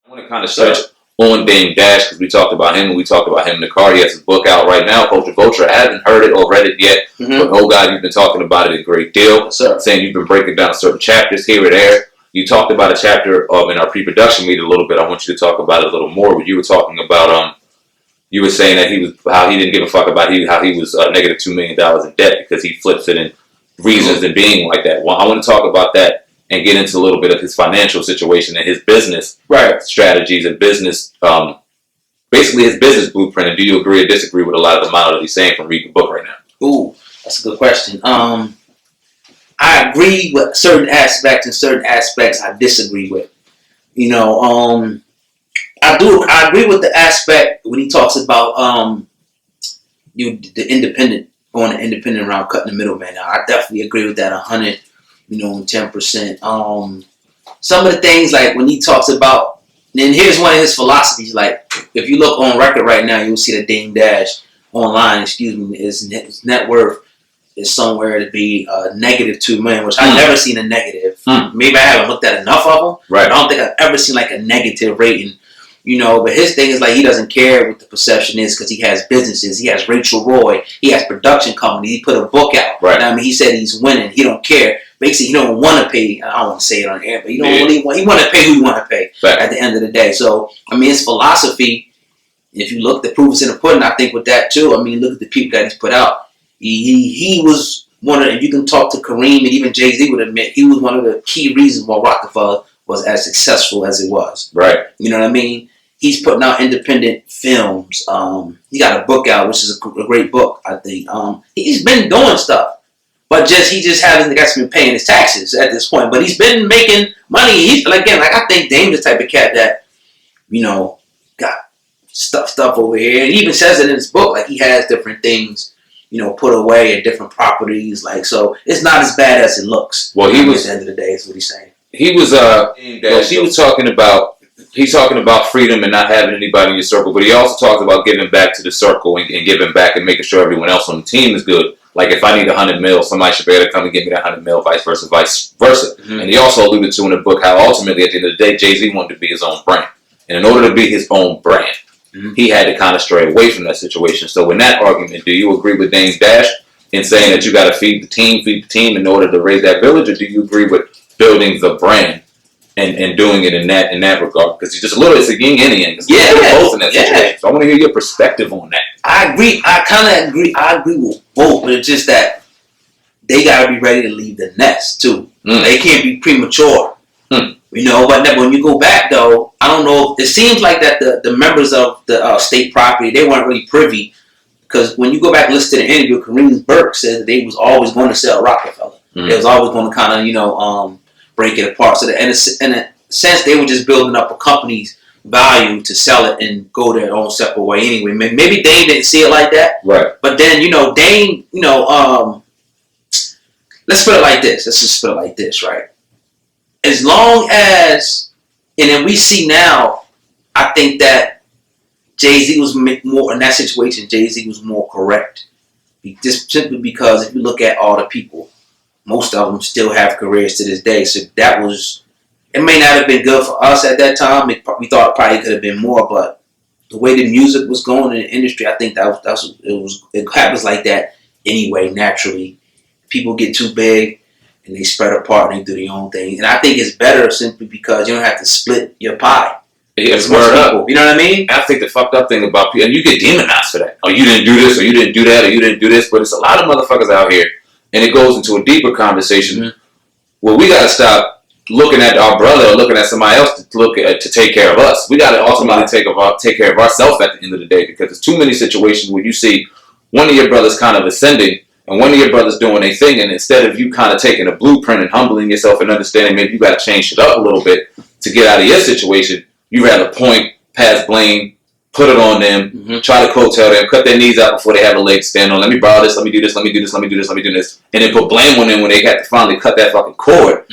I want to kind of stretch on Dame Dash because we talked about him and we talked about him in the car. He has his book out right now, Culture Vulture. I haven't heard it or read it yet, but oh God, you've been talking about it a great deal. Saying you've been breaking down certain chapters here or there. You talked about a chapter in our pre-production meeting a little bit. I want you to talk about it a little more. You were talking about you were saying that how he didn't give a fuck about how he was negative $2 million in debt because he flips it in reasons and being like that. Well, I want to talk about that and get into a little bit of his financial situation and his business strategies and business, basically his business blueprint. And do you agree or disagree with a lot of the model that he's saying from reading the book right now? Ooh, that's a good question. I agree with certain aspects and certain aspects I disagree with. You know, I agree with the aspect when he talks about the independent, going the independent route, cutting the middleman. Now, I definitely agree with that 100%. 10%. Some of the things like when he talks about, and here's one of his philosophies. Like if you look on record right now, you'll see that Dame Dash online, his net worth is somewhere to be negative $2 million, which I've never seen a negative. Maybe I haven't looked at enough of them. Right. I don't think I've ever seen like a negative rating. But his thing is like he doesn't care what the perception is because he has businesses. He has Rachel Roy. He has production company. He put a book out. Right. I mean, he said he's winning. He don't care. Basically, he don't want to pay. I don't want to say it on air, but he don't really want. He want to pay who he want to pay at the end of the day. So I mean, his philosophy. If you look, the proof is in the pudding. I think with that too. I mean, look at the people that he's put out. He was one of. If you can talk to Kareem and even Jay-Z would admit he was one of the key reasons why Rockefeller was as successful as it was. Right. You know what I mean? He's putting out independent films. He got a book out, which is a great book, I think. He's been doing stuff, but he just hasn't been paying his taxes at this point. But he's been making money. I think Dame's the type of cat that, got stuff over here. And he even says it in his book, like he has different things, put away at different properties. Like, so it's not as bad as it looks. Well, at the end of the day, is what he's saying. He was He's talking about freedom and not having anybody in your circle, but he also talks about giving back to the circle and giving back and making sure everyone else on the team is good. Like if I need 100 mil, somebody should be able to come and give me that 100 mil, vice versa. Mm-hmm. And he also alluded to in the book how ultimately at the end of the day, Jay-Z wanted to be his own brand. And in order to be his own brand, he had to kind of stray away from that situation. So in that argument, do you agree with Dame Dash in saying that you got to feed the team in order to raise that village, or do you agree with building the brand? And doing it in that regard, because it's a yin and yang. Both in that situation. So I want to hear your perspective on that. I agree. I kind of agree. I agree with both, but it's just that they got to be ready to leave the nest too. They can't be premature. But when you go back though, I don't know. It seems like that the members of the state property, they weren't really privy, because when you go back and listen to the interview, Kareem Burke said that they was always going to sell Rockefeller. They was always going to kind of break it apart. So that in a sense, they were just building up a company's value to sell it and go their own separate way anyway. Maybe Dame didn't see it like that. Right. But then, Dame, let's put it like this. Let's just put it like this, right? As long as, and then we see now, I think that Jay-Z was more, in that situation, Jay-Z was more correct. Just simply because if you look at all the people, most of them still have careers to this day. So it may not have been good for us at that time. We thought it probably could have been more, but the way the music was going in the industry, I think it happens like that anyway, naturally. People get too big and they spread apart and they do their own thing. And I think it's better simply because you don't have to split your pie. It's word up. You know what I mean? I think the fucked up thing about people, and you get demonized for that. Oh, you didn't do this, or you didn't do that, or you didn't do this. But it's a lot of motherfuckers out here. And it goes into a deeper conversation where we got to stop looking at our brother or looking at somebody else to take care of us. We got to ultimately take care of ourselves at the end of the day, because there's too many situations where you see one of your brothers kind of ascending and one of your brothers doing a thing, and instead of you kind of taking a blueprint and humbling yourself and understanding maybe you got to change it up a little bit to get out of your situation, you rather point, pass blame, put it on them, try to coattail them, cut their knees out before they have a leg to stand on. Let me borrow this, let me do this, let me do this, let me do this, let me do this. And then put blame on them when they have to finally cut that fucking cord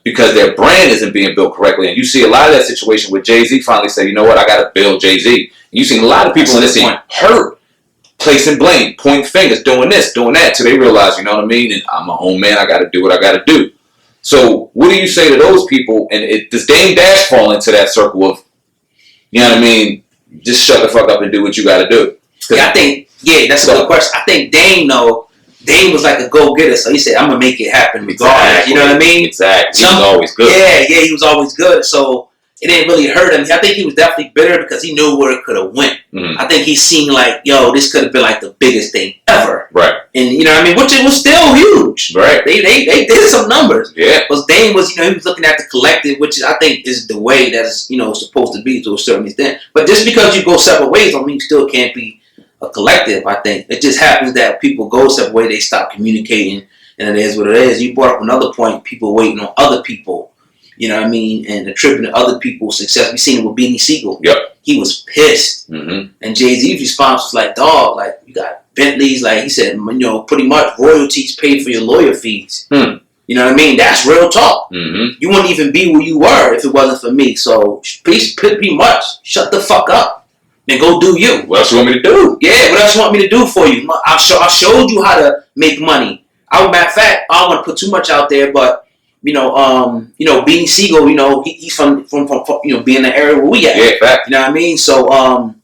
because their brand isn't being built correctly. And you see a lot of that situation where Jay-Z finally said, you know what, I got to build Jay-Z. And you see a lot of people in this scene hurt, placing blame, pointing fingers, doing this, doing that, till they realize, you know what I mean, and I'm my own man, I got to do what I got to do. So what do you say to those people? And does Dame Dash fall into that circle of You know what I mean? Just shut the fuck up and do what you got to do. Yeah, I think, that's a good question. I think Dame was like a go-getter, so he said, I'm going to make it happen regardless. Exactly. You know what I mean? Exactly. He was always good. Yeah, he was always good, so it didn't really hurt him. I think he was definitely bitter because he knew where it could have went. Mm-hmm. I think he seen like, yo, this could have been like the biggest thing ever. Right. And you know what I mean? Which it was still huge. Right. They did some numbers. Yeah. But Dame was, he was looking at the collective, which I think is the way that is, supposed to be to a certain extent. But just because you go separate ways don't mean you still can't be a collective, I think. It just happens that people go separate ways, they stop communicating, and it is what it is. You brought up another point, people waiting on other people, you know what I mean, and attributing other people's success. We seen it with Beanie Siegel. Yep. He was pissed. Mm-hmm. And Jay-Z's response was like, dog, like, you got Bentleys, like he said, pretty much royalties paid for your lawyer fees. You know what I mean? That's real talk. Mm-hmm. You wouldn't even be where you were if it wasn't for me. So, pretty much, shut the fuck up and go do you. What else you want me to do? Yeah, what else you want me to do for you? I showed you how to make money. Matter of fact, I don't want to put too much out there, but Beanie Siegel, he's from being in the area where we at. Yeah, fact. You know what I mean? So,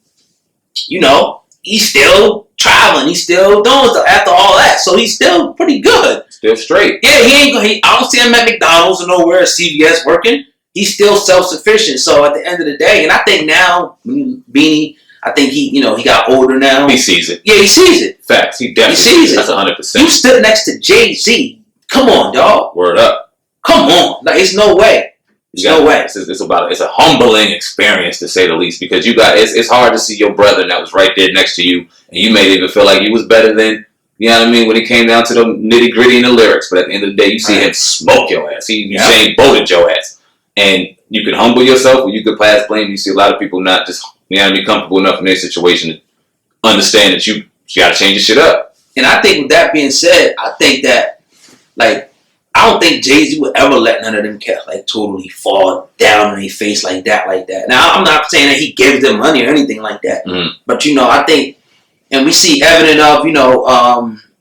he's still traveling. He's still doing stuff after all that. So he's still pretty good. Still straight. Yeah, I don't see him at McDonald's or nowhere at CVS working. He's still self-sufficient. So at the end of the day, and I think now, Beanie, I think he got older now. He sees it. Yeah, he sees it. Facts. He definitely sees it. That's 100%. You stood next to Jay-Z. Come on, dog. Word up. Come on. Like, it's no way. No way. It's a humbling experience, to say the least, because it's hard to see your brother that was right there next to you, and you may even feel like he was better than, you know what I mean, when it came down to the nitty gritty and the lyrics. But at the end of the day, you see him smoke your ass. He Usain bolted your ass, and you can humble yourself, or you could pass blame. You see a lot of people not just, you know what I mean, comfortable enough in their situation to understand that you got to change your shit up. And I think with that being said, I think that, like, I don't think Jay-Z would ever let none of them cats like totally fall down on their face like that. Now, I'm not saying that he gives them money or anything like that. Mm-hmm. But, I think, and we see evident of,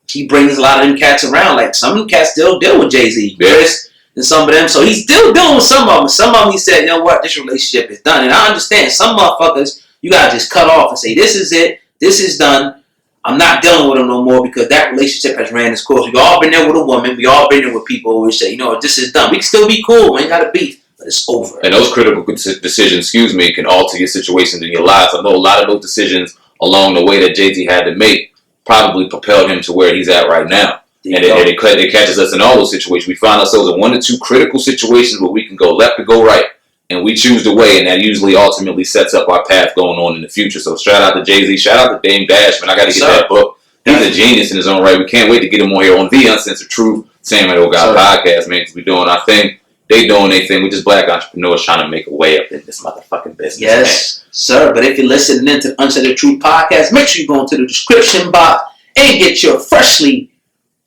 he brings a lot of them cats around. Like, some of them cats still deal with Jay-Z. Chris and some of them. So he's still dealing with some of them. Some of them he said, you know what, this relationship is done. And I understand some motherfuckers, you got to just cut off and say, this is it. This is done. I'm not dealing with them no more because that relationship has ran its course. We all been there with a woman. We all been there with people who say, this is done. We can still be cool. We ain't got to beef, but it's over. And those critical decisions, can alter your situations in your lives. I know a lot of those decisions along the way that Jay-Z had to make probably propelled him to where he's at right now. And it catches us in all those situations. We find ourselves in one or two critical situations where we can go left or go right. And we choose the way, and that usually ultimately sets up our path going on in the future. So shout out to Jay-Z, shout out to Dame Dash, man. I got to get that book. He's a genius in his own right. We can't wait to get him on here on the Uncensored Truth Sam and Old Guy podcast, man, because we're doing our thing. They doing their thing. We're just black entrepreneurs trying to make a way up in this motherfucking business. Yes, sir. But if you're listening into the Uncensored Truth podcast, make sure you go into the description box and get your freshly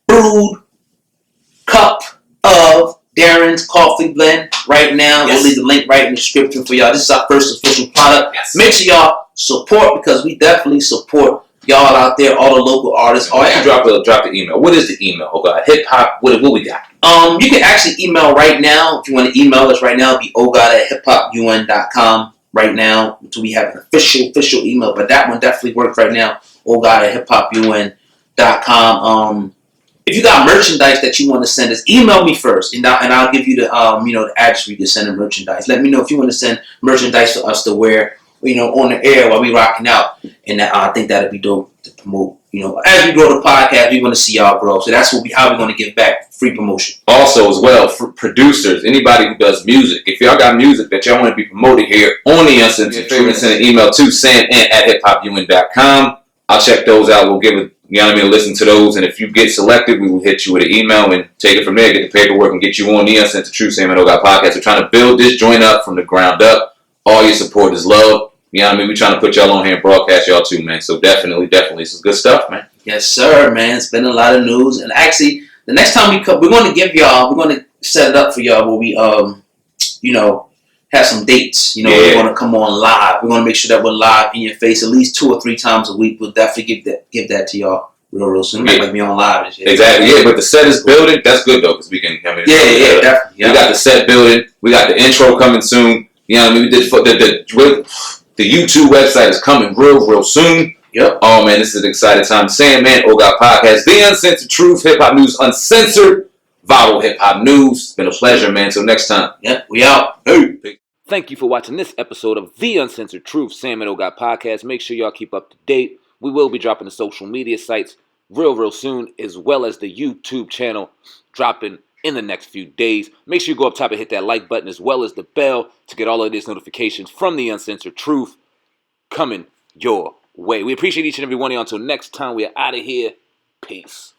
brewed cup of Darren's coffee blend right now. We'll leave the link right in the description for y'all. This is our first official product. Make sure y'all support, because we definitely support y'all out there, all the local artists. Why don't you drop the email? What is the email? Oh God, hip hop. What we got? You can actually email right now. If you want to email us right now, it'll be ogod@hiphopun.com right now until we have an official email. But that one definitely works right now. ogod@hiphopun.com. If you got merchandise that you want to send us, email me first, and I'll give you the the address where you can send the merchandise. Let me know if you want to send merchandise for us to wear, on the air while we rocking out, and I think that'd be dope to promote. As we grow the podcast, we want to see y'all grow, so that's how we're going to give back free promotion. Also, as well, for producers, anybody who does music, if y'all got music that y'all want to be promoted here on the Uncensored Truth, send an email to sam@hiphopun.com. I'll check those out. We'll give it. Listen to those, and if you get selected, we will hit you with an email and take it from there, get the paperwork, and get you on the Uncensored Truth Sam and Old podcast. We're trying to build this joint up from the ground up. All your support is love. We're trying to put y'all on here and broadcast y'all too, man. So definitely, this is good stuff, man. Yes, sir, man. It's been a lot of news, and actually, the next time we come, we're going to set it up for y'all where we, have some dates. We're going to come on live. We're going to make sure that we're live in your face at least 2 or 3 times a week. We'll definitely give that to y'all real soon. We're not going to be on live and shit. Exactly, yeah. But the set is building. That's good, though, because we can, definitely. Yeah. We got the set building. We got the intro coming soon. We did The YouTube website is coming real soon. Yep. Oh man, this is an exciting time. Sandman, UNCUT Podcast, the uncensored truth, hip hop news, uncensored, viral hip hop news. It's been a pleasure, man. Till next time. Yep. We out. Hey. Thank you for watching this episode of The Uncensored Truth, Sandman UNCUT Podcast. Make sure y'all keep up to date. We will be dropping the social media sites real soon, as well as the YouTube channel dropping in the next few days. Make sure you go up top and hit that like button as well as the bell to get all of these notifications from The Uncensored Truth coming your way. We appreciate each and every one of you. Until next time, we are out of here. Peace.